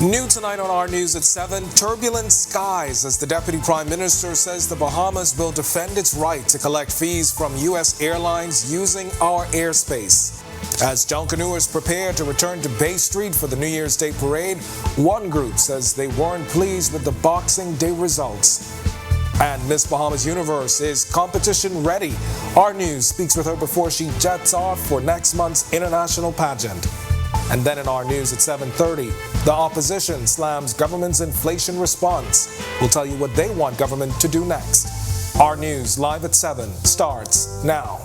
New tonight on Our News at 7, turbulent skies as the Deputy Prime Minister says the Bahamas will defend its right to collect fees from U.S. airlines using our airspace. As Junkanooers prepare to return to Bay Street for the New Year's Day parade, one group says they weren't pleased with the Boxing Day results. And Miss Bahamas Universe is competition ready. Our News speaks with her before she jets off for next month's international pageant. And then in Our News at 7:30, the opposition slams government's inflation response. We'll tell you what they want government to do next. Our News live at 7 starts now.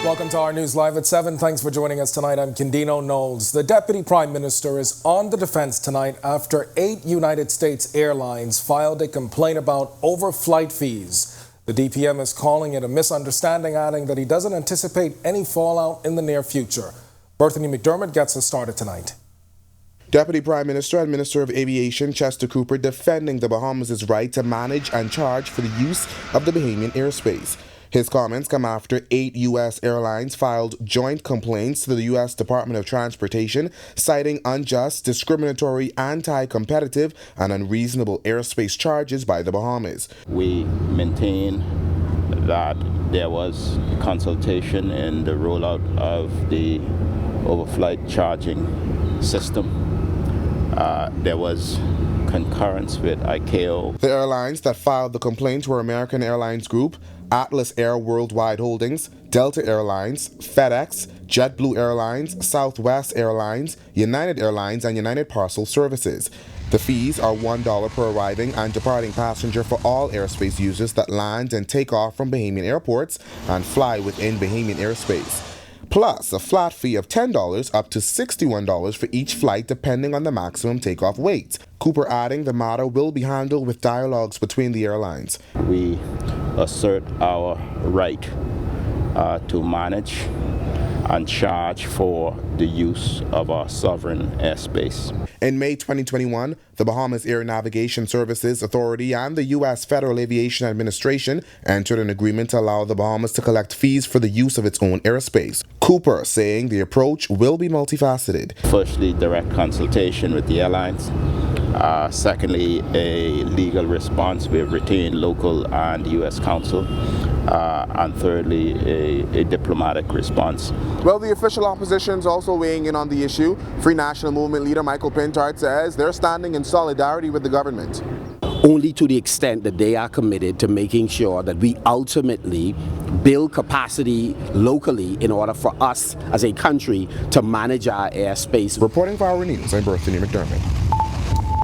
Welcome to Our News Live at 7. Thanks for joining us tonight. I'm Kendino Knowles. The Deputy Prime Minister is on the defense tonight after 8 United States airlines filed a complaint about overflight fees. The DPM is calling it a misunderstanding, adding that he doesn't anticipate any fallout in the near future. Berthany McDermott gets us started tonight. Deputy Prime Minister and Minister of Aviation Chester Cooper defending the Bahamas' right to manage and charge for the use of the Bahamian airspace. His comments come after 8 U.S. airlines filed joint complaints to the U.S. Department of Transportation, citing unjust, discriminatory, anti-competitive, and unreasonable airspace charges by the Bahamas. We maintain that there was consultation in the rollout of the overflight charging system. There was concurrence with ICAO. The airlines that filed the complaint were American Airlines Group, Atlas Air Worldwide Holdings, Delta Airlines, FedEx, JetBlue Airlines, Southwest Airlines, United Airlines, and United Parcel Services. The fees are $1 per arriving and departing passenger for all airspace users that land and take off from Bahamian airports and fly within Bahamian airspace, plus a flat fee of $10 up to $61 for each flight depending on the maximum takeoff weight. Cooper adding the matter will be handled with dialogues between the airlines. We assert our right to manage and charge for the use of our sovereign airspace. In May 2021, the Bahamas Air Navigation Services Authority and the U.S. Federal Aviation Administration entered an agreement to allow the Bahamas to collect fees for the use of its own airspace. Cooper saying the approach will be multifaceted. Firstly, direct consultation with the airlines. Secondly, a legal response. We have retained local and U.S. counsel. And thirdly, a diplomatic response. Well, the official opposition is also weighing in on the issue. Free National Movement leader Michael Pintard says they're standing in solidarity with the government. Only to the extent that they are committed to making sure that we ultimately build capacity locally in order for us as a country to manage our airspace. Reporting for Our News, I'm Berthany McDermott.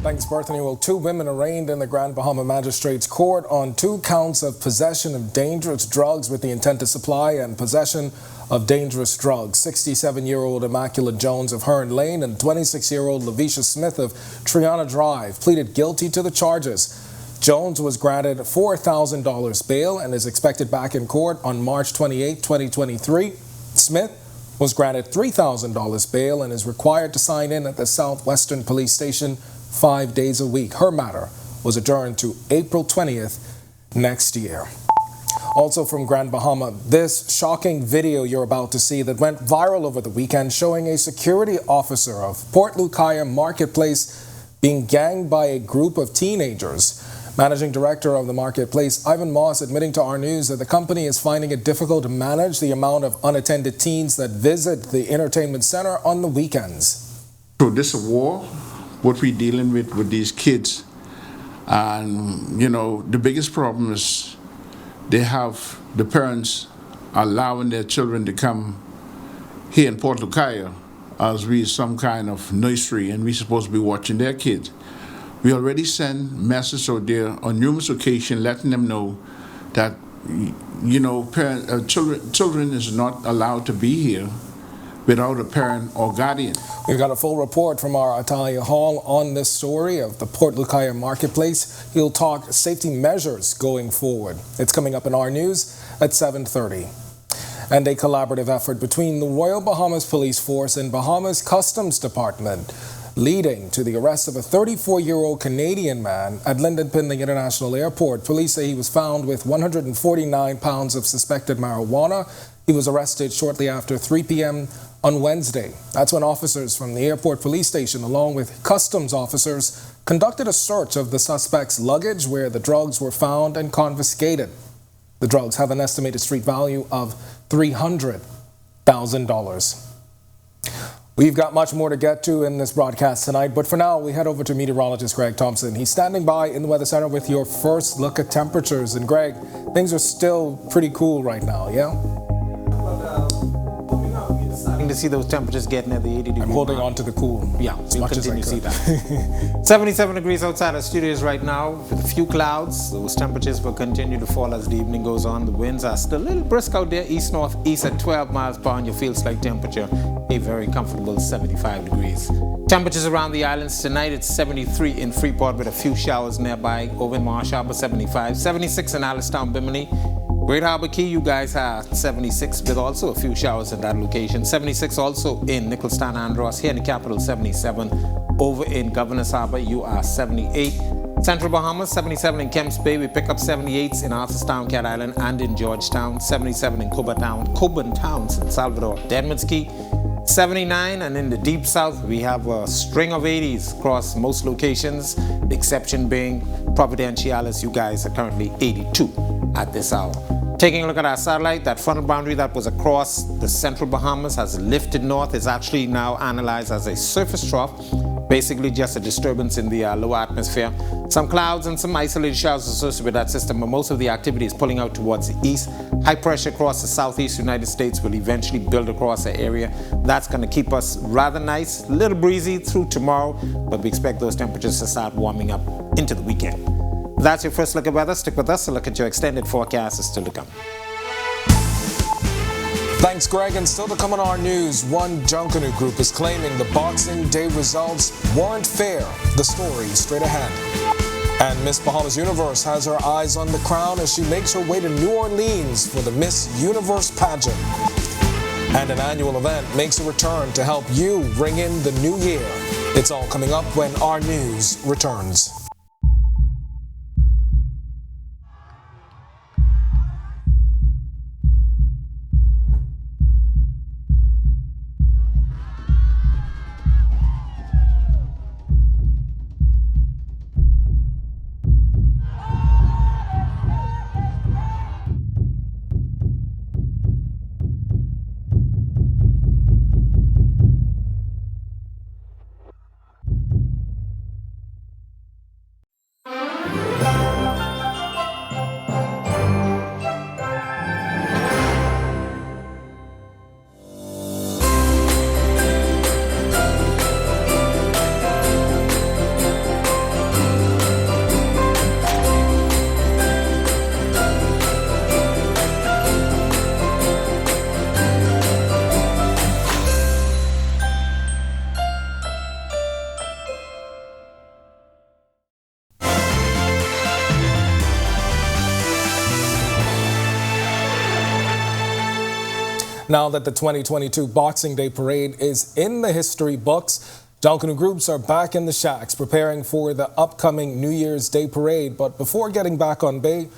Thanks, Berthany. Well, 2 women arraigned in the Grand Bahama Magistrates Court on 2 counts of possession of dangerous drugs with the intent to supply and possession of dangerous drugs. 67-year-old Immaculate Jones of Hearn Lane and 26-year-old Lavisha Smith of Triana Drive pleaded guilty to the charges. Jones was granted $4,000 bail and is expected back in court on March 28, 2023. Smith was granted $3,000 bail and is required to sign in at the Southwestern Police Station 5 days a week. Her matter was adjourned to April 20th next year. Also from Grand Bahama, this shocking video you're about to see that went viral over the weekend showing a security officer of Port Lucaya Marketplace being ganged by a group of teenagers. Managing Director of the Marketplace, Ivan Moss, admitting to Our News that the company is finding it difficult to manage the amount of unattended teens that visit the entertainment center on the weekends. So this is a war, what we're dealing with these kids. And, you know, the biggest problem is they have the parents allowing their children to come here in Port Lucaya as we some kind of nursery and we're supposed to be watching their kids. We already send messages out there on numerous occasions letting them know that, you know, children is not allowed to be here without a parent or guardian. We've got a full report from our Atalia Hall on this story of the Port Lucaya Marketplace. He'll talk safety measures going forward. It's coming up in Our News at 7:30. And a collaborative effort between the Royal Bahamas Police Force and Bahamas Customs Department leading to the arrest of a 34-year-old Canadian man at Lyndon Pindling International Airport. Police say he was found with 149 pounds of suspected marijuana. He was arrested shortly after 3 p.m. on Wednesday. That's when officers from the airport police station, along with customs officers, conducted a search of the suspect's luggage where the drugs were found and confiscated. The drugs have an estimated street value of $300,000. We've got much more to get to in this broadcast tonight, but for now, we head over to meteorologist Greg Thompson. He's standing by in the Weather Center with your first look at temperatures. And Greg, things are still pretty cool right now, yeah? To see those temperatures getting at the 80 degree I'm holding mark. on to the cool. Yeah, we'll much continue to see that. 77 degrees outside our studios right now with a few clouds. Those temperatures will continue to fall as the evening goes on. The winds are still a little brisk out there, east-northeast at 12 miles per hour. Your feels like temperature, a very comfortable 75 degrees. Temperatures around the islands tonight, it's 73 in Freeport with a few showers nearby. Over in Marsh Harbor, 75. 76 in Allenstown, Bimini. Great Harbor Key, you guys have 76 with also a few showers at that location. 76 also in Nicholstown, Andros. Here in the capital, 77. Over in Governor's Harbor, you are 78. Central Bahamas, 77 in Kemps Bay. We pick up 78s in Arthurstown, Cat Island, and in Georgetown. 77 in Coburn Town, San Salvador. Deadman's Key, 79, and in the deep south we have a string of 80s across most locations, the exception being Providenciales. You guys are currently 82 at this hour. Taking a look at our satellite, that frontal boundary that was across the central Bahamas has lifted north. Is actually now analyzed as a surface trough, basically just a disturbance in the lower atmosphere. Some clouds and some isolated showers associated with that system, but most of the activity is pulling out towards the east. High pressure across the southeast United States will eventually build across the area. That's going to keep us rather nice, a little breezy through tomorrow, but we expect those temperatures to start warming up into the weekend. That's your first look at weather. Stick with us. A look at your extended forecast is still to come. Thanks, Greg. And still to come on our news, one Junkanoo group is claiming the Boxing Day results weren't fair. The story straight ahead. And Miss Bahamas Universe has her eyes on the crown as she makes her way to New Orleans for the Miss Universe pageant. And an annual event makes a return to help you ring in the new year. It's all coming up when Our News returns. Now that the 2022 Boxing Day Parade is in the history books, Junkanoo groups are back in the shacks preparing for the upcoming New Year's Day Parade. But before getting back on bay,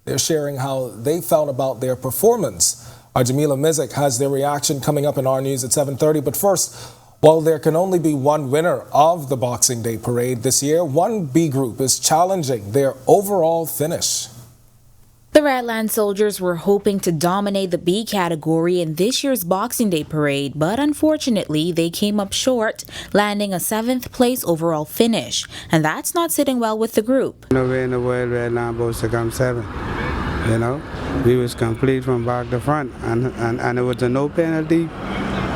they're sharing how they felt about their performance. Our Jamila Mizik has their reaction coming up in Our News at 7:30. But first, while there can only be one winner of the Boxing Day Parade this year, one B group is challenging their overall finish. The Redland Soldiers were hoping to dominate the B category in this year's Boxing Day Parade, but unfortunately they came up short, landing a 7th place overall finish, and that's not sitting well with the group. No way in the world Redland supposed to come 7th. You know, we was complete from back to front, and it was a no penalty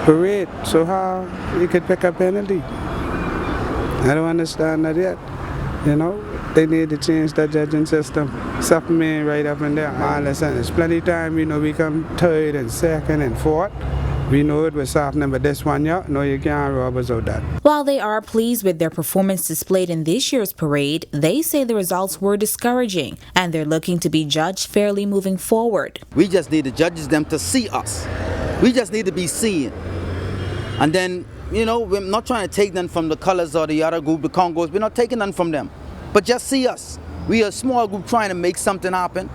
parade, so how you could pick a penalty? I don't understand that yet, you know. They need to change the judging system. Something right up in there. Man, listen, there's plenty of time, you know, we come 3rd and 2nd and 4th. We know it was softening, but this one, yeah, no, you can't rob us of that. While they are pleased with their performance displayed in this year's parade, they say the results were discouraging, and they're looking to be judged fairly moving forward. We just need the judges them to see us. We just need to be seen. And then, you know, we're not trying to take them from the colors or the other group, the Congos. We're not taking them from them. But just see us. We are a small group trying to make something happen,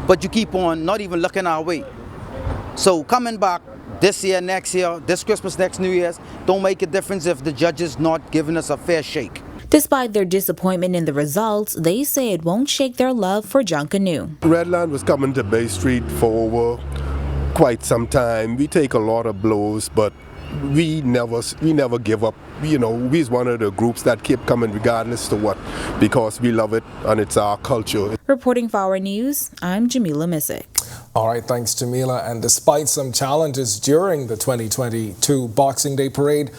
but you keep on not even looking our way. So coming back this year, next year, this Christmas, next New Year's, don't make a difference if the judge is not giving us a fair shake. Despite their disappointment in the results, they say it won't shake their love for Junkanoo. Redland was coming to Bay Street for over quite some time. We take a lot of blows, but we never give up. You know, we's one of the groups that keep coming regardless to what, because we love it and it's our culture. Reporting for Our News, I'm Jamila Missick. All right, thanks, Jamila. And despite some challenges during the 2022 Boxing Day Parade,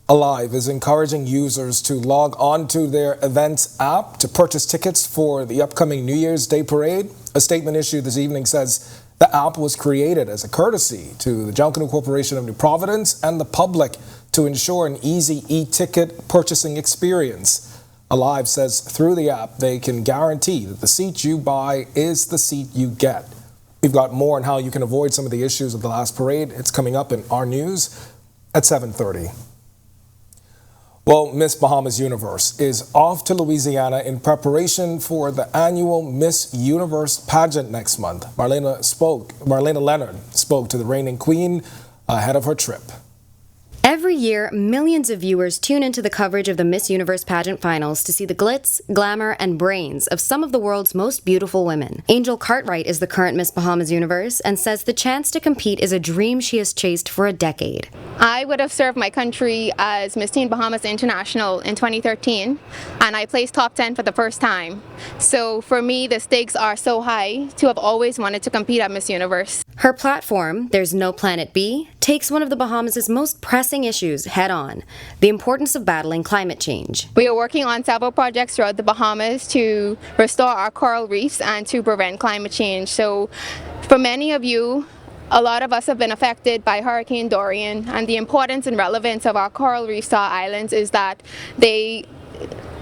Alive is encouraging users to log on to their events app to purchase tickets for the upcoming New Year's Day Parade. A statement issued this evening says the app was created as a courtesy to the Junkanoo Corporation of New Providence and the public to ensure an easy e-ticket purchasing experience. Alive says through the app they can guarantee that the seat you buy is the seat you get. We've got more on how you can avoid some of the issues of the last parade. It's coming up in our news at 7:30. Well, Miss Bahamas Universe is off to Louisiana in preparation for the annual Miss Universe pageant next month. Marlena Leonard spoke to the reigning queen ahead of her trip. Every year, millions of viewers tune into the coverage of the Miss Universe pageant finals to see the glitz, glamour, and brains of some of the world's most beautiful women. Angel Cartwright is the current Miss Bahamas Universe and says the chance to compete is a dream she has chased for a decade. I would have served my country as Miss Teen Bahamas International in 2013, and I placed top 10 for the first time. So for me, the stakes are so high to have always wanted to compete at Miss Universe. Her platform, There's No Planet B, takes one of the Bahamas' most pressing issues head-on, the importance of battling climate change. We are working on several projects throughout the Bahamas to restore our coral reefs and to prevent climate change. So for many of you, a lot of us have been affected by Hurricane Dorian, and the importance and relevance of our coral reefs to our islands is that they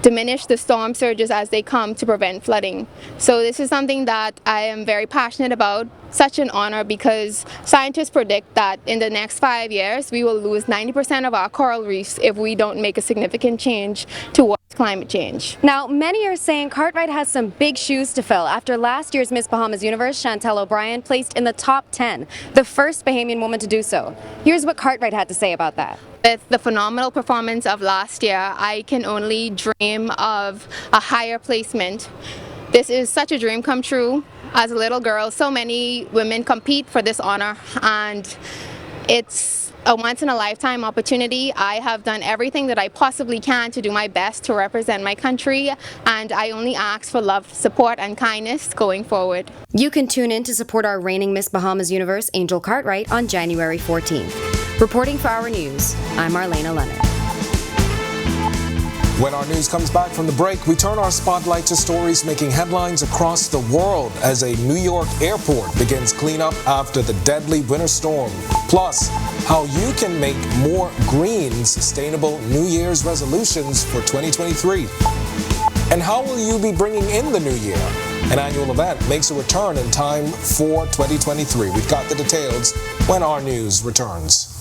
diminish the storm surges as they come to prevent flooding. So this is something that I am very passionate about. Such an honor, because scientists predict that in the next 5 years we will lose 90% of our coral reefs if we don't make a significant change towards climate change. Now, many are saying Cartwright has some big shoes to fill after last year's Miss Bahamas Universe, Chantel O'Brien, placed in the top 10, the first Bahamian woman to do so. Here's what Cartwright had to say about that. With the phenomenal performance of last year, I can only dream of a higher placement. This is such a dream come true. As a little girl, so many women compete for this honor, and it's a once-in-a-lifetime opportunity. I have done everything that I possibly can to do my best to represent my country, and I only ask for love, support, and kindness going forward. You can tune in to support our reigning Miss Bahamas Universe, Angel Cartwright, on January 14th. Reporting for Our News, I'm Marlena Leonard. When our news comes back from the break, we turn our spotlight to stories making headlines across the world as a New York airport begins cleanup after the deadly winter storm. Plus, how you can make more green, sustainable New Year's resolutions for 2023. And how will you be bringing in the new year? An annual event makes a return in time for 2023. We've got the details when our news returns.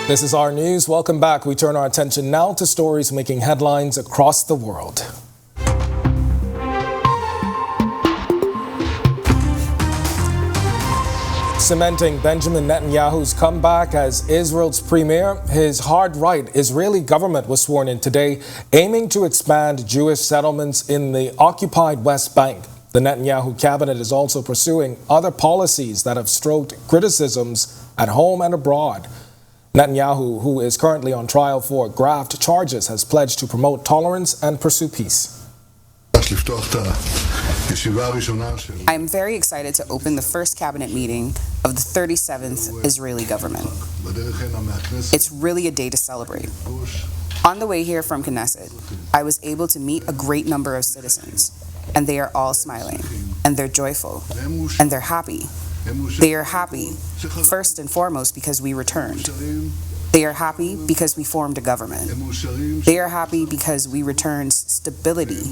This is Our News. Welcome back. We turn our attention now to stories making headlines across the world. Cementing Benjamin Netanyahu's comeback as Israel's premier, his hard-right Israeli government was sworn in today, aiming to expand Jewish settlements in the occupied West Bank. The Netanyahu cabinet is also pursuing other policies that have stroked criticisms at home and abroad. Netanyahu, who is currently on trial for graft charges, has pledged to promote tolerance and pursue peace. I'm very excited to open the first cabinet meeting of the 37th Israeli government. It's really a day to celebrate. On the way here from Knesset, I was able to meet a great number of citizens, and they are all smiling, and they're joyful, and they're happy. They are happy, first and foremost, because we returned. They are happy because we formed a government. They are happy because we returned stability.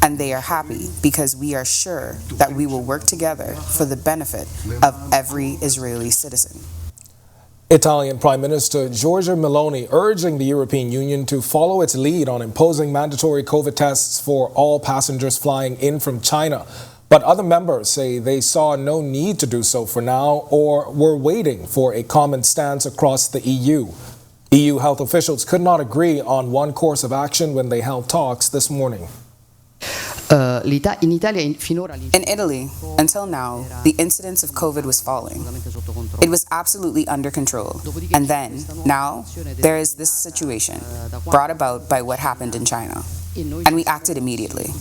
And they are happy because we are sure that we will work together for the benefit of every Israeli citizen. Italian Prime Minister Giorgia Meloni urging the European Union to follow its lead on imposing mandatory COVID tests for all passengers flying in from China. But other members say they saw no need to do so for now or were waiting for a common stance across the EU. EU health officials could not agree on one course of action when they held talks this morning. In Italy, until now, the incidence of COVID was falling. It was absolutely under control. And then, now, there is this situation brought about by what happened in China. And we acted immediately.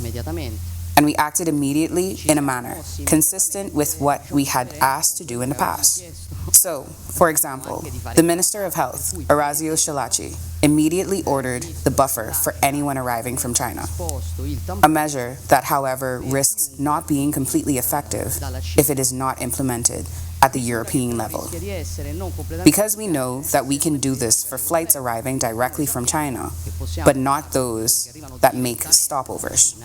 And we acted immediately in a manner consistent with what we had asked to do in the past. So, for example, the Minister of Health, Orazio Shilaci, immediately ordered the buffer for anyone arriving from China. A measure that, however, risks not being completely effective if it is not implemented at the European level. Because we know that we can do this for flights arriving directly from China, but not those that make stopovers.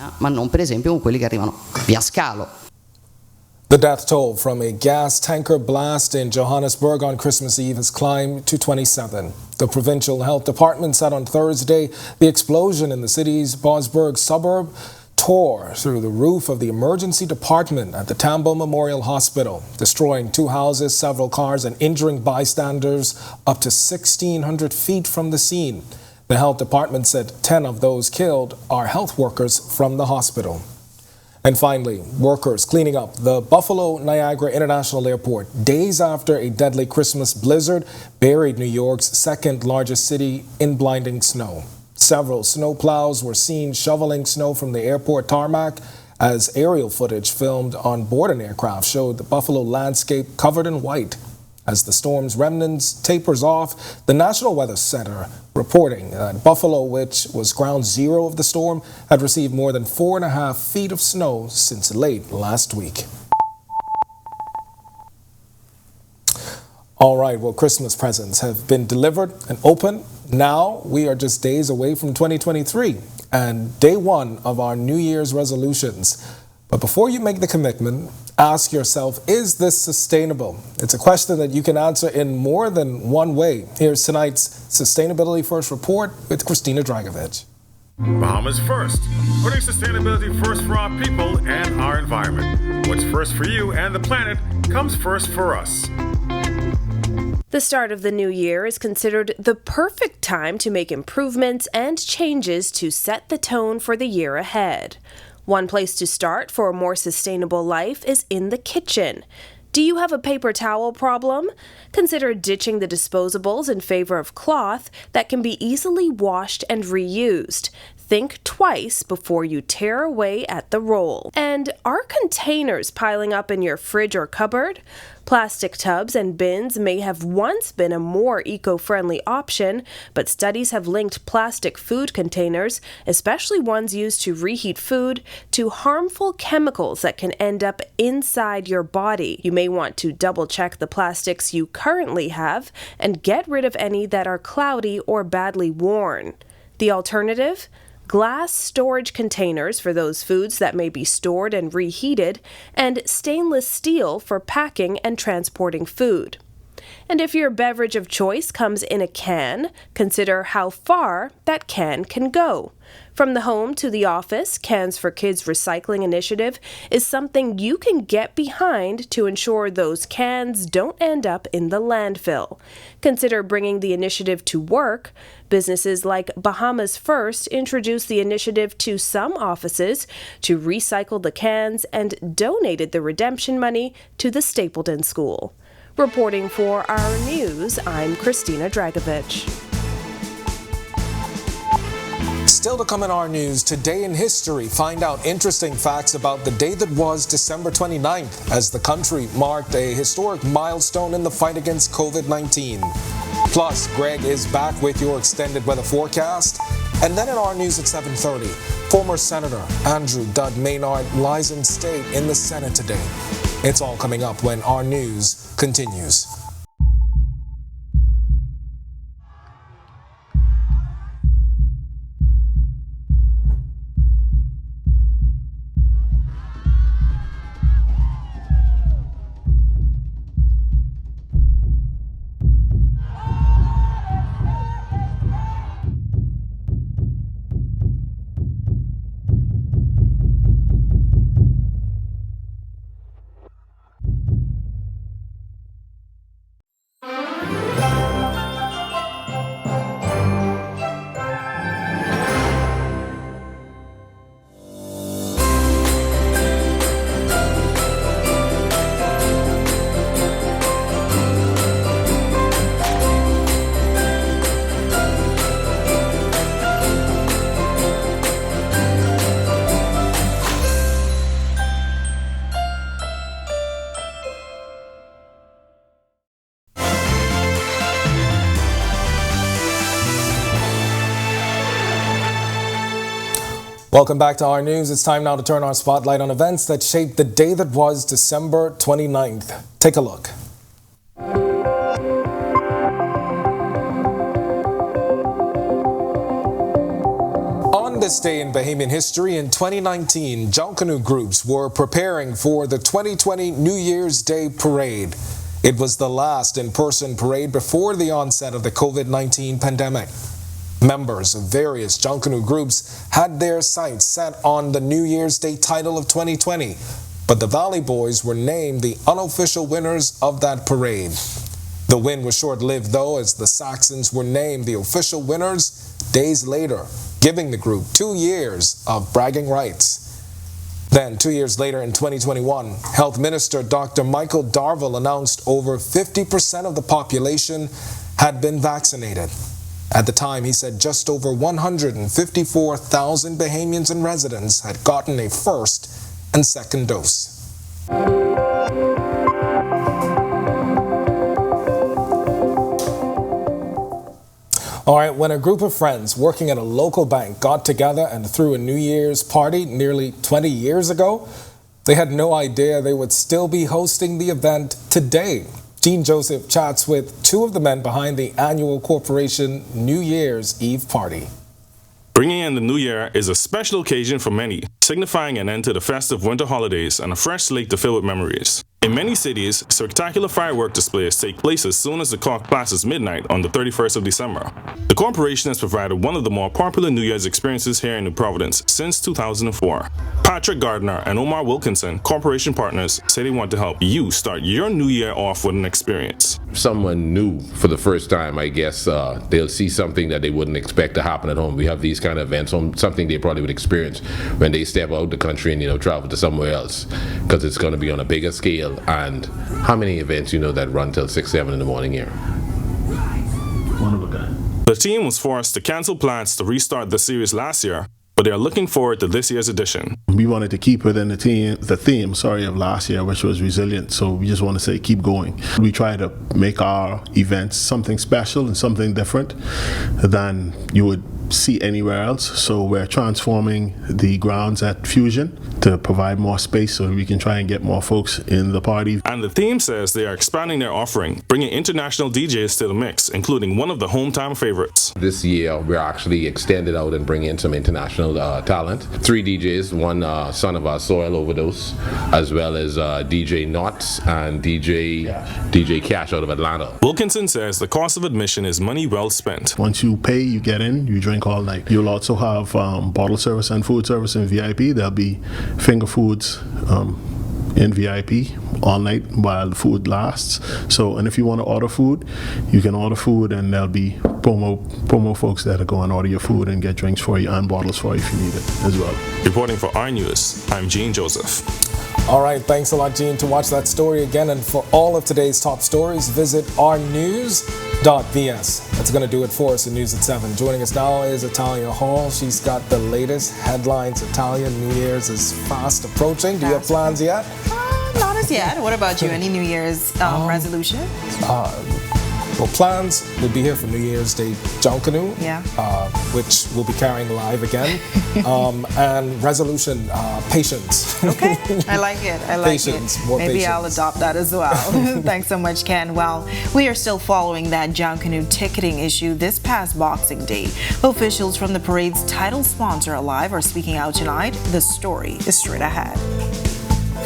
The death toll from a gas tanker blast in Johannesburg on Christmas Eve has climbed to 27. The provincial health department said on Thursday the explosion in the city's Bosberg suburb tore through the roof of the emergency department at the Tambo Memorial Hospital, destroying 2 houses, several cars, and injuring bystanders up to 1,600 feet from the scene. The health department said 10 of those killed are health workers from the hospital. And finally, workers cleaning up the Buffalo Niagara International Airport days after a deadly Christmas blizzard buried New York's second largest city in blinding snow. Several snowplows were seen shoveling snow from the airport tarmac as aerial footage filmed on board an aircraft showed the Buffalo landscape covered in white. As the storm's remnants tapers off, the National Weather Center reporting that Buffalo, which was ground zero of the storm, had received more than 4.5 feet of snow since late last week. All right, well, Christmas presents have been delivered and opened. Now we are just days away from 2023 and day one of our New Year's resolutions. But before you make the commitment, ask yourself, is this sustainable? It's a question that you can answer in more than one way. Here's tonight's Sustainability First report with Christina Dragovich. Bahamas First, putting sustainability first for our people and our environment. What's first for you and the planet comes first for us. The start of the new year is considered the perfect time to make improvements and changes to set the tone for the year ahead. One place to start for a more sustainable life is in the kitchen. Do you have a paper towel problem? Consider ditching the disposables in favor of cloth that can be easily washed and reused. Think twice before you tear away at the roll. And are containers piling up in your fridge or cupboard? Plastic tubs and bins may have once been a more eco-friendly option, but studies have linked plastic food containers, especially ones used to reheat food, to harmful chemicals that can end up inside your body. You may want to double-check the plastics you currently have and get rid of any that are cloudy or badly worn. The alternative? Glass storage containers for those foods that may be stored and reheated, and stainless steel for packing and transporting food. And if your beverage of choice comes in a can, consider how far that can go. From the home to the office, Cans for Kids Recycling Initiative is something you can get behind to ensure those cans don't end up in the landfill. Consider bringing the initiative to work. Businesses like Bahamas First introduced the initiative to some offices to recycle the cans and donated the redemption money to the Stapleton School. Reporting for Our News, I'm Christina Dragovich. Still to come in our news, today in history, find out interesting facts about the day that was December 29th as the country marked a historic milestone in the fight against COVID-19. Plus, Greg is back with your extended weather forecast. And then in our news at 7:30, former Senator Andrew Dud Maynard lies in state in the Senate today. It's all coming up when our news continues. Welcome back to Our News. It's time now to turn our spotlight on events that shaped the day that was December 29th. Take a look. On this day in Bahamian history in 2019, Junkanoo groups were preparing for the 2020 New Year's Day parade. It was the last in-person parade before the onset of the COVID-19 pandemic. Members of various Junkanoo groups had their sights set on the New Year's Day title of 2020, but the Valley Boys were named the unofficial winners of that parade. The win was short-lived though, as the Saxons were named the official winners days later, giving the group 2 years of bragging rights. Then 2 years later in 2021, Health Minister Dr. Michael Darville announced over 50% of the population had been vaccinated. At the time, he said just over 154,000 Bahamians and residents had gotten a first and second dose. All right, when a group of friends working at a local bank got together and threw a New Year's party nearly 20 years ago, they had no idea they would still be hosting the event today. Gene Joseph chats with two of the men behind the annual corporation New Year's Eve party. Bringing in the new year is a special occasion for many, signifying an end to the festive winter holidays and a fresh slate to fill with memories. In many cities, spectacular firework displays take place as soon as the clock passes midnight on the 31st of December. The corporation has provided one of the more popular New Year's experiences here in New Providence since 2004. Patrick Gardner and Omar Wilkinson, corporation partners, say they want to help you start your new year off with an experience. Someone new for the first time, I guess, they'll see something that they wouldn't expect to happen at home. We have these kind of events, something they probably would experience when they step out the country and travel to somewhere else, because it's going to be on a bigger scale. And how many events that run till 6, 7 in the morning here? One of a kind. The team was forced to cancel plans to restart the series last year, but they are looking forward to this year's edition. We wanted to keep within the theme of last year, which was resilient. So we just want to say keep going. We try to make our events something special and something different than you would see anywhere else. So we're transforming the grounds at Fusion to provide more space so we can try and get more folks in the party. And the theme says they are expanding their offering, bringing international DJs to the mix, including one of the hometown favorites. This year, we're actually extended out and bringing in some international talent. 3 DJs, one son of our soil overdose, as well as DJ Knots and DJ Cash out of Atlanta. Wilkinson says the cost of admission is money well spent. Once you pay, you get in, you drink all night. You'll also have bottle service and food service in VIP. There'll be finger foods in VIP all night while the food lasts. So, and if you want to order food, you can order food, and there'll be promo folks that are going to order your food and get drinks for you and bottles for you if you need it as well. Reporting for Our News, I'm Gene Joseph. All right, thanks a lot, Gene. To watch that story again and for all of today's top stories, visit ournews.bs. That's going to do it for us in News at 7. Joining us now is Italia Hall. She's got the latest headlines. Italia, New Year's is fast approaching. Do you have plans yet? Not as yet. What about you? Any New Year's resolution? Well, plans will be here for New Year's Day Junkanoo, which we'll be carrying live again, and resolution, patience. Okay, I like it. I like patience, it. More Maybe patience. I'll adopt that as well. Thanks so much, Ken. Well, we are still following that Junkanoo ticketing issue this past Boxing Day. Officials from the parade's title sponsor Alive are speaking out tonight. The story is straight ahead.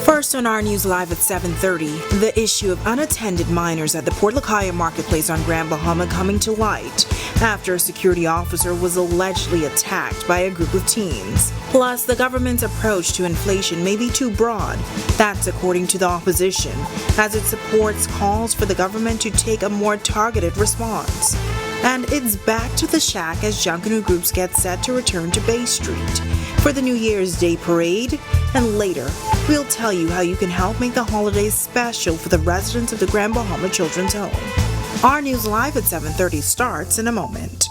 First on Our News Live at 7:30, the issue of unattended minors at the Port Lacaya Marketplace on Grand Bahama coming to light after a security officer was allegedly attacked by a group of teens. Plus, the government's approach to inflation may be too broad. That's according to the opposition, as it supports calls for the government to take a more targeted response. And it's back to the shack as Junkanoo groups get set to return to Bay Street for the New Year's Day parade, and later we'll tell you how you can help make the holidays special for the residents of the Grand Bahama Children's Home. Our News Live at 7:30 starts in a moment.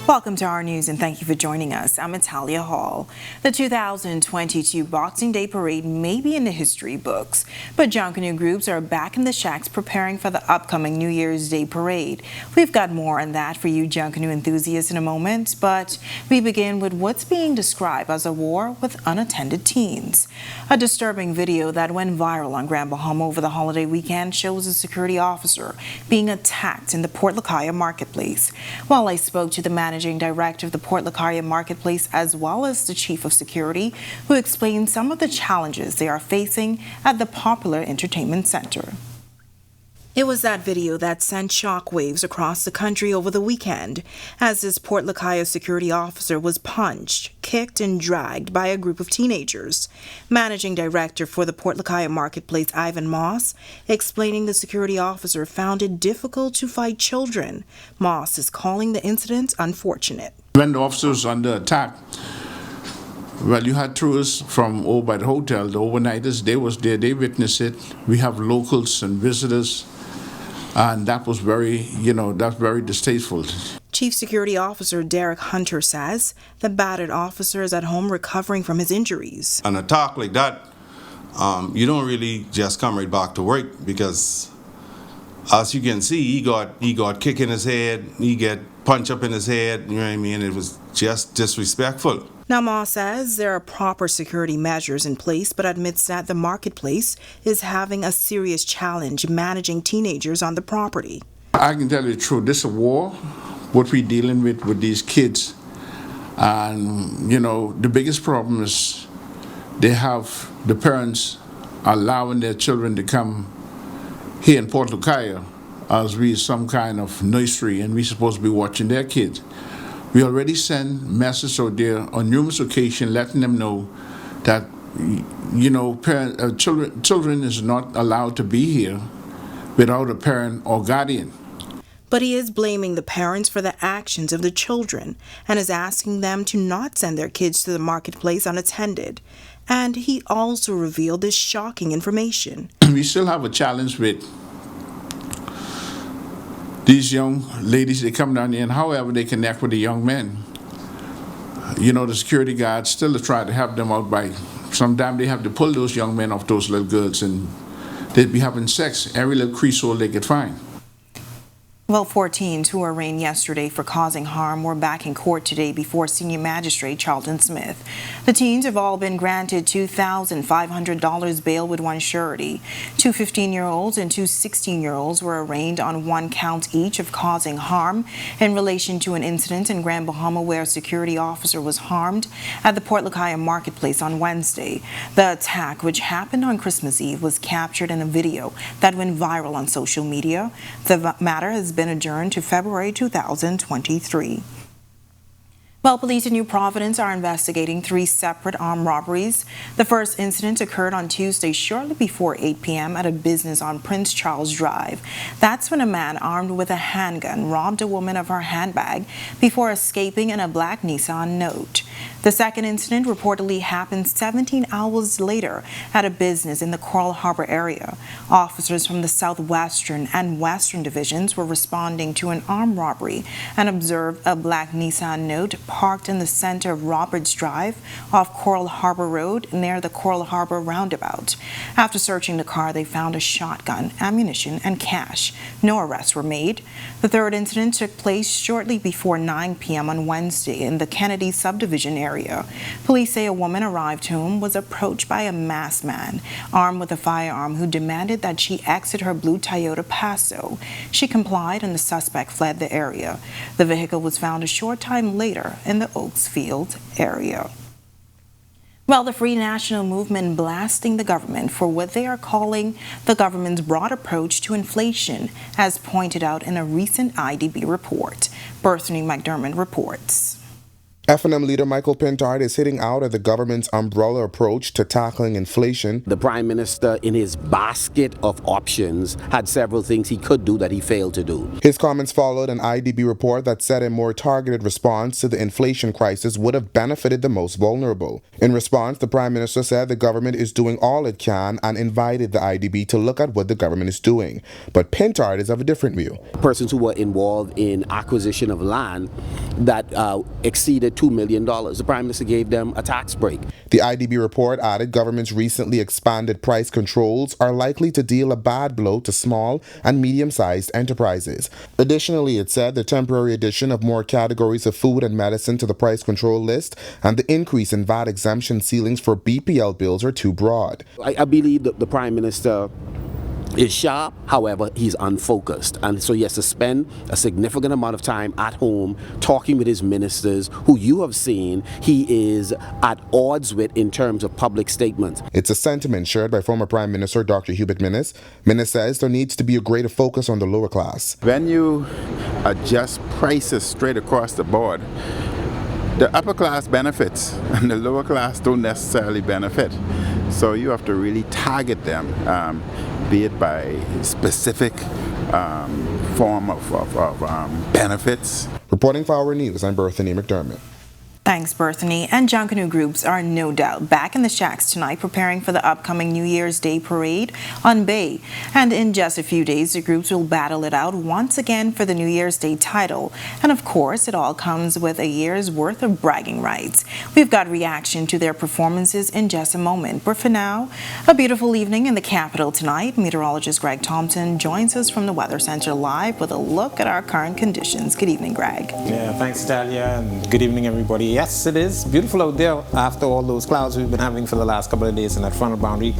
Welcome to Our News and thank you for joining us. I'm Italia Hall. The 2022 Boxing Day Parade may be in the history books, but Junkanoo groups are back in the shacks preparing for the upcoming New Year's Day Parade. We've got more on that for you Junkanoo enthusiasts in a moment, but we begin with what's being described as a war with unattended teens. A disturbing video that went viral on Grand Bahama over the holiday weekend shows a security officer being attacked in the Port Lacaya Marketplace. While I spoke to the managing director of the Port Lacaya Marketplace as well as the chief of security, who explained some of the challenges they are facing at the popular entertainment center. It was that video that sent shockwaves across the country over the weekend as this Port Lacaya security officer was punched, kicked, and dragged by a group of teenagers. Managing director for the Port Lacaya Marketplace, Ivan Moss, explaining the security officer found it difficult to fight children. Moss is calling the incident unfortunate. When the officer was under attack, well, you had tourists from over by the hotel, the overnighters, they was there, they witnessed it. We have locals and visitors. And that was very, that's very distasteful. Chief Security Officer Derek Hunter says the battered officer is at home recovering from his injuries. An attack like that, you don't really just come right back to work because, as you can see, he got kick in his head, he get punch up in his head, you know what I mean? It was just disrespectful. Now, Moss says there are proper security measures in place, but admits that the marketplace is having a serious challenge managing teenagers on the property. I can tell you the truth, this is a war what we're dealing with these kids. And, you know, the biggest problem is they have the parents allowing their children to come here in Port Lucaya as we some kind of nursery, and we're supposed to be watching their kids. We already send messages out there on numerous occasions letting them know that, you know, children is not allowed to be here without a parent or guardian. But he is blaming the parents for the actions of the children and is asking them to not send their kids to the marketplace unattended. And he also revealed this shocking information. We still have a challenge with these young ladies. They come down here, and however they connect with the young men, you know, the security guards still try to help them out by, sometimes they have to pull those young men off those little girls, and they'd be having sex every little creasehole they could find. Well, 4 teens who were arraigned yesterday for causing harm were back in court today before Senior Magistrate Charlton Smith. The teens have all been granted $2,500 bail with one surety. 2 15-year-olds and 2 16-year-olds were arraigned on 1 count each of causing harm in relation to an incident in Grand Bahama where a security officer was harmed at the Port Lucaya Marketplace on Wednesday. The attack, which happened on Christmas Eve, was captured in a video that went viral on social media. The matter has been adjourned to February 2023. Well, police in New Providence are investigating 3 separate armed robberies. The first incident occurred on Tuesday shortly before 8 p.m. at a business on Prince Charles Drive. That's when a man armed with a handgun robbed a woman of her handbag before escaping in a black Nissan Note. The second incident reportedly happened 17 hours later at a business in the Coral Harbor area. Officers from the Southwestern and Western divisions were responding to an armed robbery and observed a black Nissan Note parked in the center of Roberts Drive off Coral Harbor Road near the Coral Harbor roundabout. After searching the car, they found a shotgun, ammunition, and cash. No arrests were made. The third incident took place shortly before 9 p.m. on Wednesday in the Kennedy subdivision area. Police say a woman arrived home was approached by a masked man armed with a firearm who demanded that she exit her blue Toyota Passo. She complied and the suspect fled the area. The vehicle was found a short time later in the Oaksfield area. Well, the Free National Movement blasting the government for what they are calling the government's broad approach to inflation, as pointed out in a recent IDB report. Bethany McDermott reports. FNM leader Michael Pintard is hitting out at the government's umbrella approach to tackling inflation. The Prime Minister, in his basket of options, had several things he could do that he failed to do. His comments followed an IDB report that said a more targeted response to the inflation crisis would have benefited the most vulnerable. In response, the Prime Minister said the government is doing all it can and invited the IDB to look at what the government is doing. But Pintard is of a different view. Persons who were involved in acquisition of land that exceeded $2 million. The Prime Minister gave them a tax break. The IDB report added government's recently expanded price controls are likely to deal a bad blow to small and medium-sized enterprises. Additionally, it said the temporary addition of more categories of food and medicine to the price control list and the increase in VAT exemption ceilings for BPL bills are too broad. I believe that the Prime Minister is sharp, however, he's unfocused. And so he has to spend a significant amount of time at home talking with his ministers, who you have seen he is at odds with in terms of public statements. It's a sentiment shared by former Prime Minister Dr. Hubert Minnis. Minnis says there needs to be a greater focus on the lower class. When you adjust prices straight across the board, the upper class benefits and the lower class don't necessarily benefit. So you have to really target them, be it by specific form of benefits. Reporting for Our News, I'm Bethany McDermott. Thanks, Bethany. And Junkanoo groups are no doubt back in the shacks tonight preparing for the upcoming New Year's Day parade on Bay. And in just a few days, the groups will battle it out once again for the New Year's Day title. And of course, it all comes with a year's worth of bragging rights. We've got reaction to their performances in just a moment. But for now, a beautiful evening in the capital tonight. Meteorologist Greg Thompson joins us from the Weather Center live with a look at our current conditions. Good evening, Greg. Yeah, thanks, Talia, and good evening, everybody. Yes, it is beautiful out there after all those clouds we've been having for the last couple of days in that frontal boundary,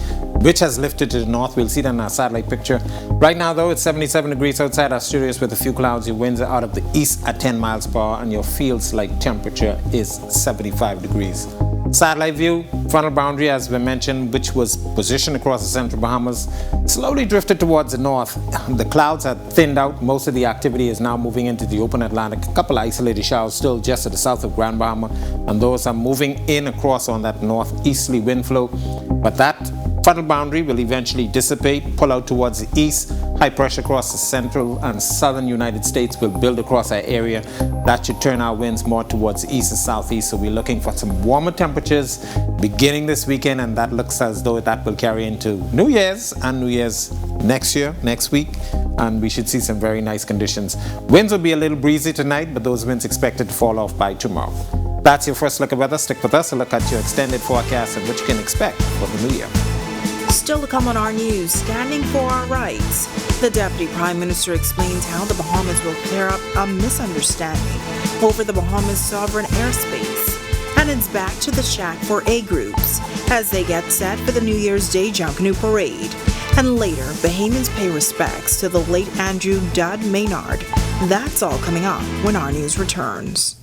which has lifted to the north. We'll see that in our satellite picture. Right now, though, it's 77 degrees outside our studios with a few clouds. Your winds are out of the east at 10 miles per hour, and your feels-like temperature is 75 degrees. Satellite view, frontal boundary, as we mentioned, which was positioned across the central Bahamas, slowly drifted towards the north. The clouds have thinned out. Most of the activity is now moving into the open Atlantic. A couple of isolated showers still just to the south of Grand Bahama, and those are moving in across on that northeasterly wind flow. But that frontal boundary will eventually dissipate, pull out towards the east. High pressure across the central and southern United States will build across our area. That should turn our winds more towards the east and southeast. So we're looking for some warmer temperatures beginning this weekend, and that looks as though that will carry into New Year's and New Year's next week. And we should see some very nice conditions. Winds will be a little breezy tonight, but those winds expected to fall off by tomorrow. That's your first look at weather. Stick with us and look at your extended forecast and what you can expect for the new year. Still to come on our news, standing for our rights. The Deputy Prime Minister explains how the Bahamas will clear up a misunderstanding over the Bahamas' sovereign airspace. And it's back to the shack for A groups as they get set for the New Year's Day Junkanoo parade. And later, Bahamians pay respects to the late Andrew "Dud" Maynard. That's all coming up when our news returns.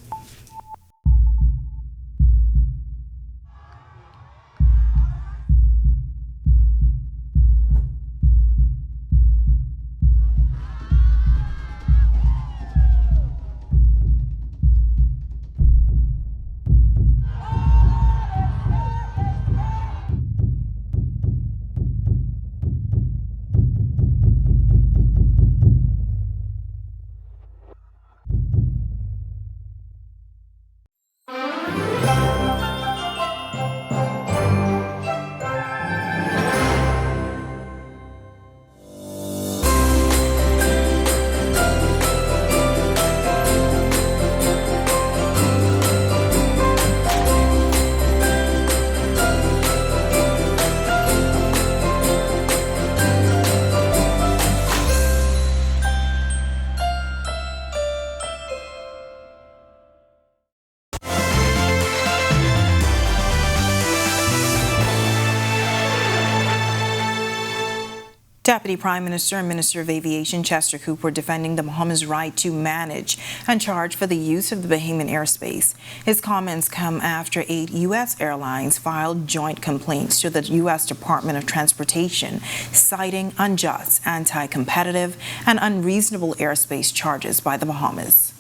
Deputy Prime Minister and Minister of Aviation Chester Cooper defending the Bahamas' right to manage and charge for the use of the Bahamian airspace. His comments come after 8 U.S. airlines filed joint complaints to the U.S. Department of Transportation, citing unjust, anti-competitive, and unreasonable airspace charges by the Bahamas.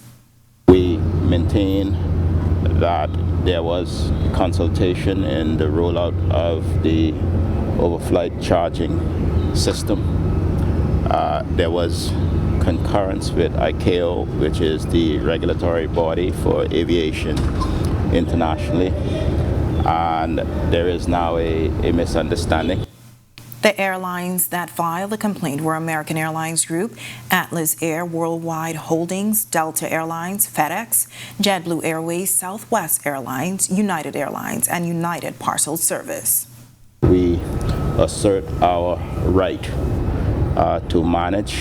We maintain that there was consultation in the rollout of the overflight charging system. There was concurrence with ICAO, which is the regulatory body for aviation internationally, and there is now a misunderstanding. The airlines that filed the complaint were American Airlines Group, Atlas Air Worldwide Holdings, Delta Airlines, FedEx, JetBlue Airways, Southwest Airlines, United Airlines, and United Parcel Service. We assert our right to manage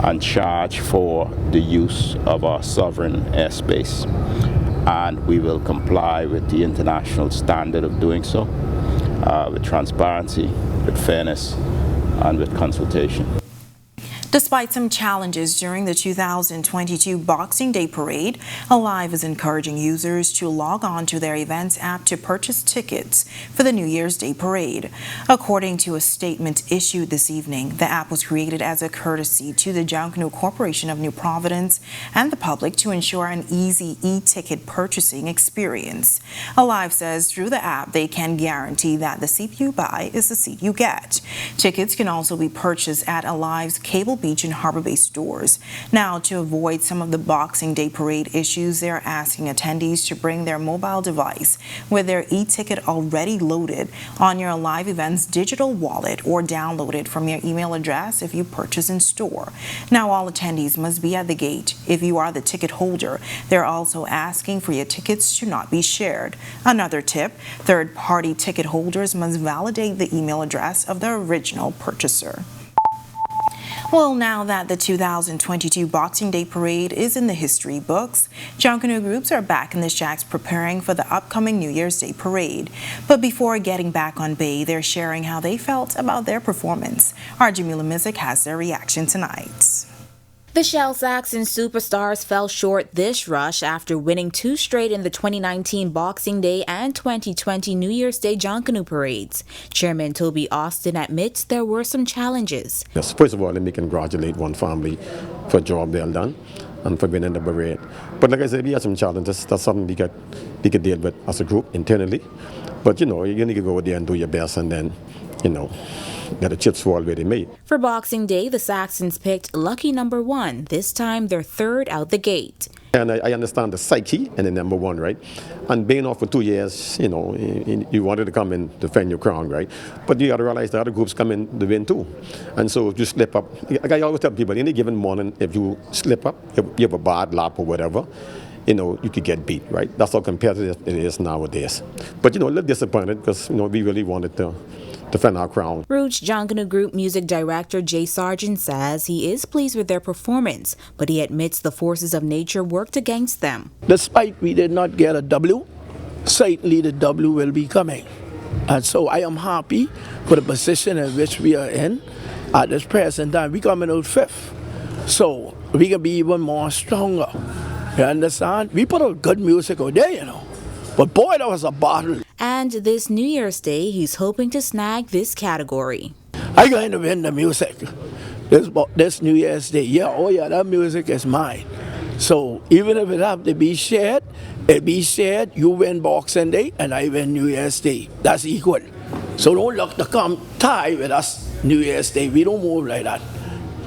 and charge for the use of our sovereign airspace, and we will comply with the international standard of doing so with transparency, with fairness, and with consultation. Despite some challenges during the 2022 Boxing Day Parade, Alive is encouraging users to log on to their events app to purchase tickets for the New Year's Day Parade. According to a statement issued this evening, the app was created as a courtesy to the Junkanoo Corporation of New Providence and the public to ensure an easy e-ticket purchasing experience. Alive says through the app they can guarantee that the seat you buy is the seat you get. Tickets can also be purchased at Alive's Cable Beach and Harbor Bay stores. Now, to avoid some of the Boxing Day Parade issues, they're asking attendees to bring their mobile device with their e-ticket already loaded on your Alive Events digital wallet or download it from your email address if you purchase in store. Now, all attendees must be at the gate. If you are the ticket holder, they're also asking for your tickets to not be shared. Another tip, third-party ticket holders must validate the email address of the original purchaser. Well, now that the 2022 Boxing Day Parade is in the history books, Junkanoo groups are back in the shacks preparing for the upcoming New Year's Day Parade. But before getting back on bay, they're sharing how they felt about their performance. Our Jamila Mizik has their reaction tonight. The Shell Saxon Superstars fell short this rush after winning 2 straight in the 2019 Boxing Day and 2020 New Year's Day Junkanoo parades. Chairman Toby Austin admits there were some challenges. Yes, first of all, let me congratulate one family for a job well done and for winning the parade. But like I said, we had some challenges. That's something we could deal with as a group internally. But you need to go there and do your best, and then, let the chips fall where they may. For Boxing Day, the Saxons picked lucky number 1, this time their third out the gate. And I understand the psyche and the number 1, right? And being off for 2 years, you wanted to come and defend your crown, right? But you got to realize the other groups come in to win too. And so if you slip up, like I always tell people, any given morning, if you slip up, if you have a bad lap or whatever, you could get beat, right? That's how competitive it is nowadays. But, a little disappointed because, we really wanted to defend our crown. Rouge Junkanoo Group music director Jay Sargent says he is pleased with their performance, but he admits the forces of nature worked against them. Despite we did not get a W, certainly the W will be coming. And so I am happy for the position in which we are in at this present time. We coming out 5th, so we can be even more stronger. You understand? We put out good music out there, But boy, that was a battle. And this New Year's Day, he's hoping to snag this category. I'm going to win the music this New Year's Day. Yeah, that music is mine. So even if it have to be shared, it be shared. You win Boxing Day and I win New Year's Day. That's equal. So don't look to come tie with us New Year's Day. We don't move like that.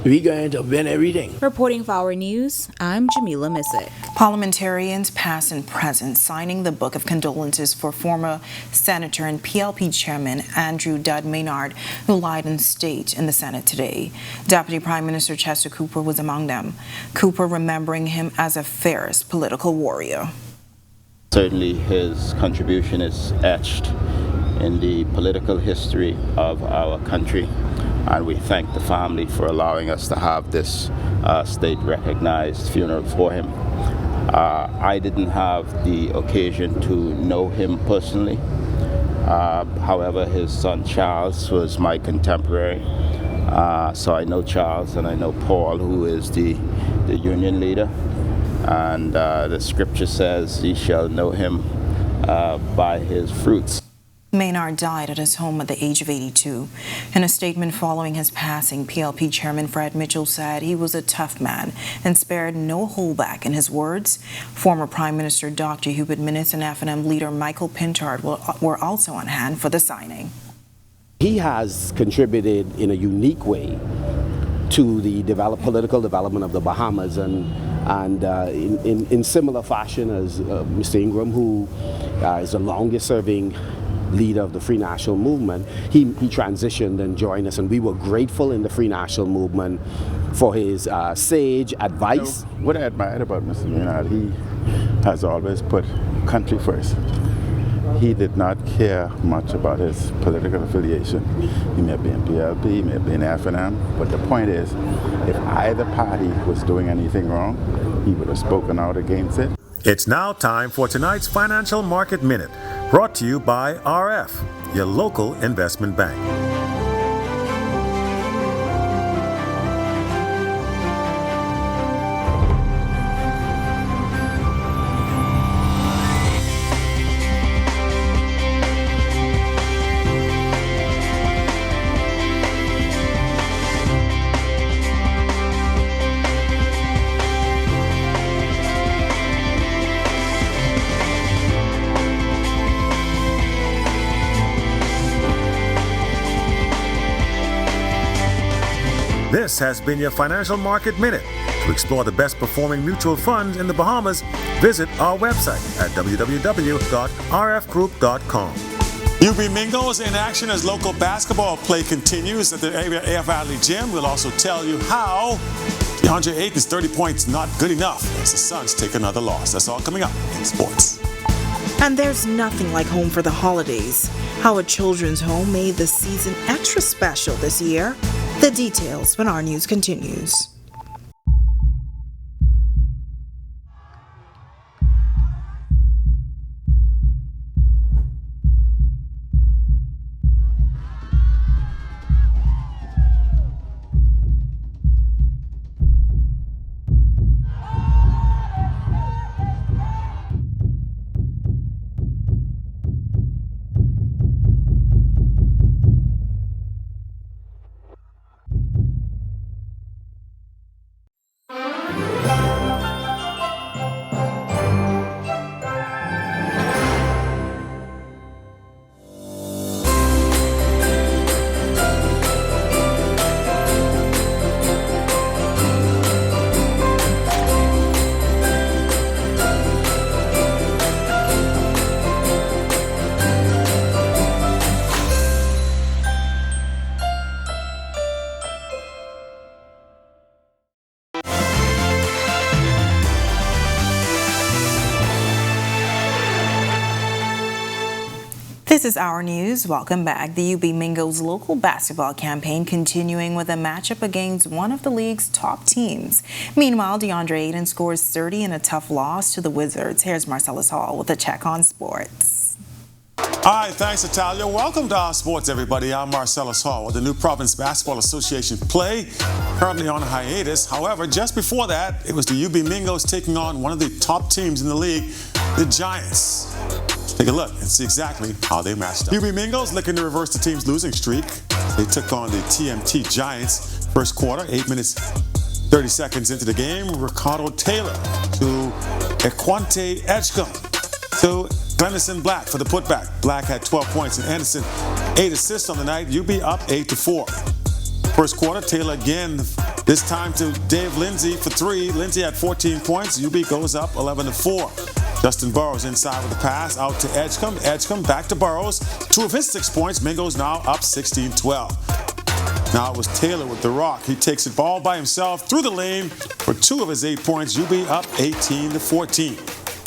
We're going to win everything. Reporting for Our News, I'm Jamila Mizik. Parliamentarians past and present signing the book of condolences for former Senator and PLP Chairman Andrew Dud Maynard, who lied in state in the Senate today. Deputy Prime Minister Chester Cooper was among them. Cooper remembering him as a fierce political warrior. Certainly his contribution is etched in the political history of our country. And we thank the family for allowing us to have this state-recognized funeral for him. I didn't have the occasion to know him personally. However, his son Charles was my contemporary. So I know Charles and I know Paul, who is the union leader. And the scripture says, "Ye shall know him by his fruits." Maynard died at his home at the age of 82. In a statement following his passing, PLP Chairman Fred Mitchell said he was a tough man and spared no holdback in his words. Former Prime Minister Dr. Hubert Minnis and FNM leader Michael Pintard were also on hand for the signing. He has contributed in a unique way to the political development of the Bahamas, and in similar fashion as Mr. Ingram, who is the longest serving leader of the Free National Movement, he transitioned and joined us, and we were grateful in the Free National Movement for his sage advice. What I admired about Mr. Maynard, he has always put country first. He did not care much about his political affiliation. He may have been PLP, he may have been FNM, but the point is, if either party was doing anything wrong, he would have spoken out against it. It's now time for tonight's Financial Market Minute, brought to you by RF, your local investment bank. This has been your Financial Market Minute. To explore the best performing mutual funds in the Bahamas, visit our website at www.rfgroup.com. UB Mingo's in action as local basketball play continues at the Air Valley Gym. We'll also tell you how DeAndre Ayton's 30 points not good enough as the Suns take another loss. That's all coming up in sports. And there's nothing like home for the holidays. How a children's home made the season extra special this year. The details when our news continues. This is Our News. Welcome back. The UB Mingo's local basketball campaign continuing with a matchup against one of the league's top teams. Meanwhile, DeAndre Ayton scores 30 in a tough loss to the Wizards. Here's Marcellus Hall with a check on sports. All right, thanks, Natalia. Welcome to Our Sports, everybody. I'm Marcellus Hall with the New Providence Basketball Association play, currently on hiatus. However, just before that, it was the UB Mingos taking on one of the top teams in the league, the Giants. Take a look and see exactly how they matched up. UB Mingos looking to reverse the team's losing streak. They took on the TMT Giants. First quarter, 8 minutes, 30 seconds into the game. Ricardo Taylor to Equante Edgecombe to Glennison Black for the putback. Black had 12 points and Anderson 8 assists on the night. UB up 8-4. First quarter, Taylor again, this time to Dave Lindsay for 3. Lindsay had 14 points. UB goes up 11-4. Justin Burrows inside with the pass out to Edgecombe. Edgecombe back to Burrows. 2 of his 6 points. Mingos now up 16-12. Now it was Taylor with the rock. He takes it ball by himself through the lane for 2 of his 8 points. UB up 18-14.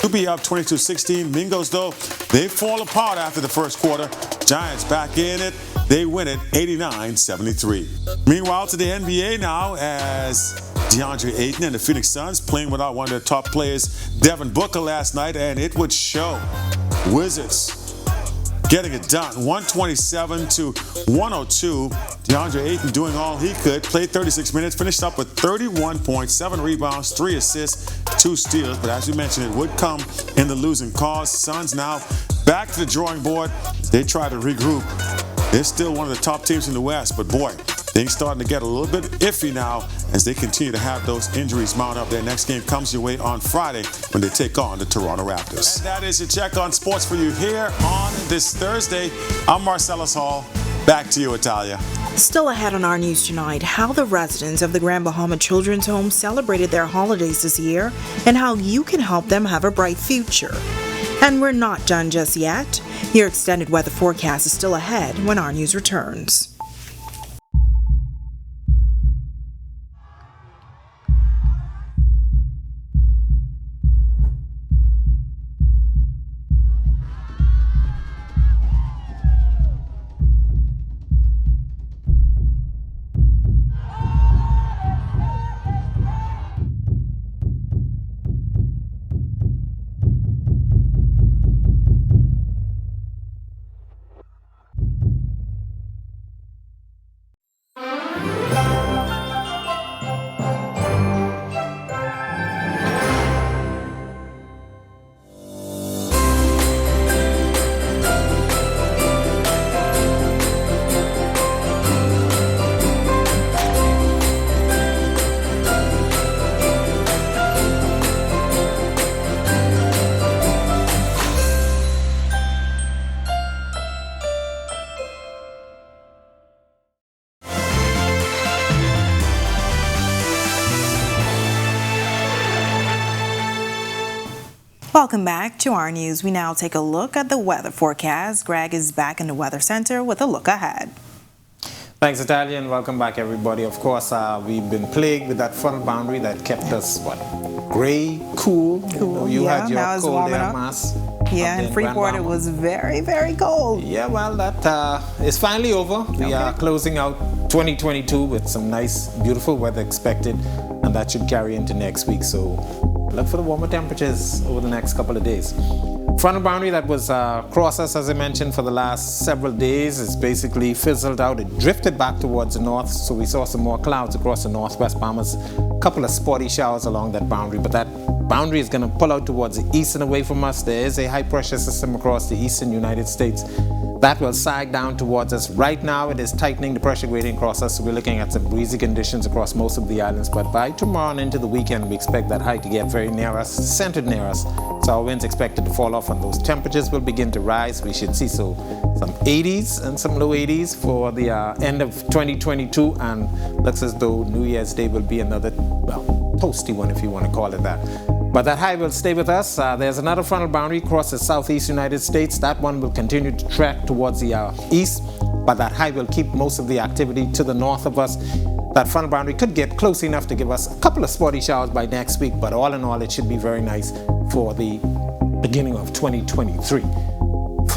UB up 22-16. Mingos, though, they fall apart after the first quarter. Giants back in it. They win it 89-73. Meanwhile, to the NBA now as DeAndre Ayton and the Phoenix Suns playing without one of their top players, Devin Booker, last night, and it would show. Wizards getting it done, 127-102. DeAndre Ayton doing all he could, played 36 minutes, finished up with 31 points, 7 rebounds, 3 assists, 2 steals. But as we mentioned, it would come in the losing cause. Suns now back to the drawing board. They try to regroup. They're still one of the top teams in the West, but boy, things starting to get a little bit iffy now as they continue to have those injuries mount up. Their next game comes your way on Friday when they take on the Toronto Raptors. And that is your check on sports for you here on this Thursday. I'm Marcellus Hall. Back to you, Italia. Still ahead on Our News tonight, how the residents of the Grand Bahama Children's Home celebrated their holidays this year and how you can help them have a bright future. And we're not done just yet. Your extended weather forecast is still ahead when Our News returns. Welcome back to Our News. We now take a look at the weather forecast. Greg is back in the Weather Center with a look ahead. Thanks, Natalia, and welcome back, everybody. Of course, we've been plagued with that front boundary that kept us, gray, cool. You had your cold air mass. Yeah, in Freeport it was very, very cold. Yeah, well, that is finally over. We are closing out 2022 with some nice, beautiful weather expected, and that should carry into next week. So look for the warmer temperatures over the next couple of days. Frontal boundary that was across us, as I mentioned, for the last several days is basically fizzled out. It drifted back towards the north, so we saw some more clouds across the northwest Bahamas. A couple of spotty showers along that boundary, but that boundary is going to pull out towards the east and away from us. There is a high pressure system across the eastern United States that will sag down towards us. Right now it is tightening the pressure gradient across us, so we're looking at some breezy conditions across most of the islands, but by tomorrow and into the weekend we expect that high to get very near us, centered near us, so our winds expected to fall off and those temperatures will begin to rise. We should see some 80s and some low 80s for the end of 2022, and looks as though New Year's Day will be another, well, toasty one if you want to call it that. But that high will stay with us. There's another frontal boundary across the southeast United States. That one will continue to track towards the east, but that high will keep most of the activity to the north of us. That frontal boundary could get close enough to give us a couple of spotty showers by next week, but all in all, it should be very nice for the beginning of 2023.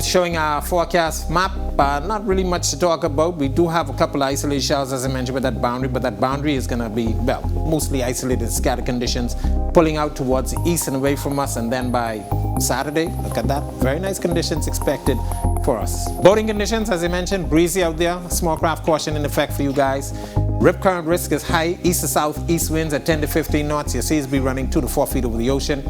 Showing our forecast map, not really much to talk about. We do have a couple of isolated showers, as I mentioned, with that boundary, but that boundary is going to be, well, mostly isolated scattered conditions, pulling out towards the east and away from us, and then by Saturday, look at that, very nice conditions expected for us. Boating conditions, as I mentioned, breezy out there, small craft caution in effect for you guys. Rip current risk is high, east to south, east winds at 10 to 15 knots. Your seas be running 2 to 4 feet over the ocean,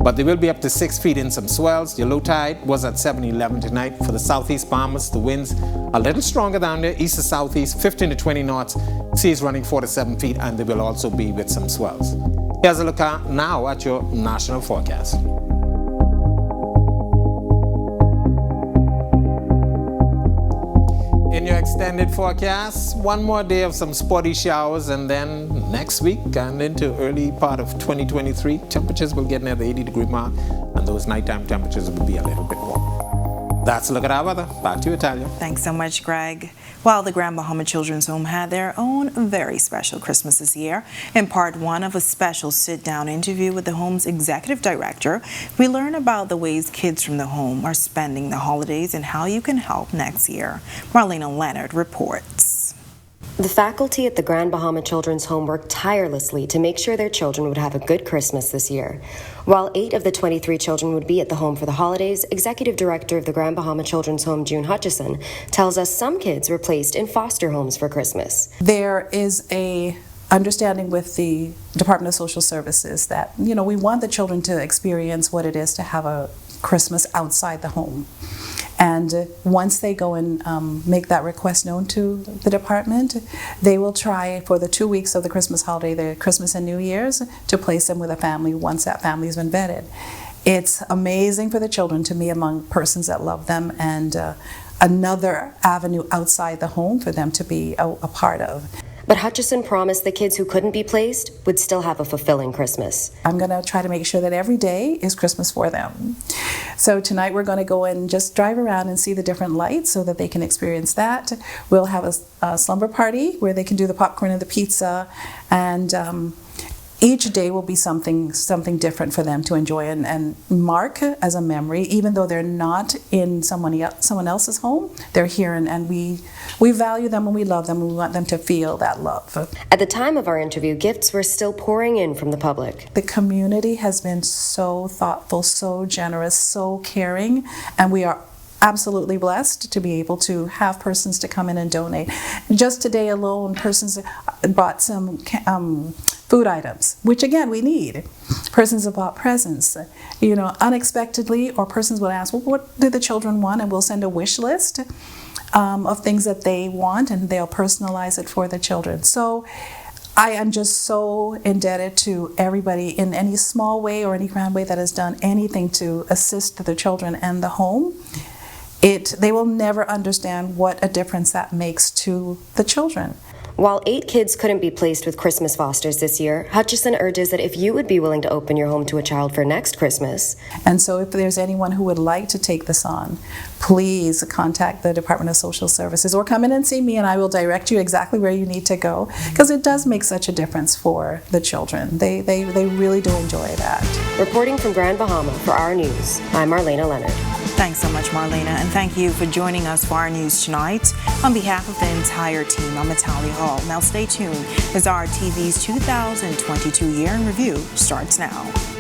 but they will be up to 6 feet in some swells. Your low tide was at 7:11 tonight. For the southeast Bahamas, the winds a little stronger down there, east to southeast, 15 to 20 knots. Seas running 4 to 7 feet, and they will also be with some swells. Here's a look now at your national forecast. In your extended forecast, one more day of some spotty showers, and then next week and into early part of 2023, temperatures will get near the 80-degree mark, and those nighttime temperatures will be a little bit warmer. That's a look at our weather. Back to you, Italia. Thanks so much, Greg. Well, the Grand Bahama Children's Home had their own very special Christmas this year. In part one of a special sit-down interview with the home's executive director, we learn about the ways kids from the home are spending the holidays and how you can help next year. Marlena Leonard reports. The faculty at the Grand Bahama Children's Home worked tirelessly to make sure their children would have a good Christmas this year. While 8 of the 23 children would be at the home for the holidays, Executive Director of the Grand Bahama Children's Home, June Hutchison, tells us some kids were placed in foster homes for Christmas. There is a understanding with the Department of Social Services that, we want the children to experience what it is to have a Christmas outside the home. And once they go and make that request known to the department, they will try for the 2 weeks of the Christmas holiday, the Christmas and New Year's, to place them with a family once that family has been vetted. It's amazing for the children to be among persons that love them, and another avenue outside the home for them to be a part of. But Hutchison promised the kids who couldn't be placed would still have a fulfilling Christmas. I'm going to try to make sure that every day is Christmas for them. So tonight we're going to go and just drive around and see the different lights so that they can experience that. We'll have a slumber party where they can do the popcorn and the pizza, and each day will be something different for them to enjoy and mark as a memory. Even though they're not in someone else's home, they're here, and we value them and we love them, and we want them to feel that love. At the time of our interview, gifts were still pouring in from the public. The community has been so thoughtful, so generous, so caring, and we are absolutely blessed to be able to have persons to come in and donate. Just today alone, persons bought some food items, which again we need. Persons have bought presents, unexpectedly, or persons will ask, well, what do the children want? And we'll send a wish list of things that they want, and they'll personalize it for the children. So I am just so indebted to everybody in any small way or any grand way that has done anything to assist the children and the home. They will never understand what a difference that makes to the children. While 8 kids couldn't be placed with Christmas fosters this year, Hutchison urges that if you would be willing to open your home to a child for next Christmas. And so if there's anyone who would like to take this on, please contact the Department of Social Services or come in and see me, and I will direct you exactly where you need to go, because it does make such a difference for the children. They really do enjoy that. Reporting from Grand Bahama for Our News, I'm Marlena Leonard. Thanks so much, Marlena, and thank you for joining us for our news tonight. On behalf of the entire team, I'm Natalia Hall. Now stay tuned as our TV's 2022 Year in Review starts now.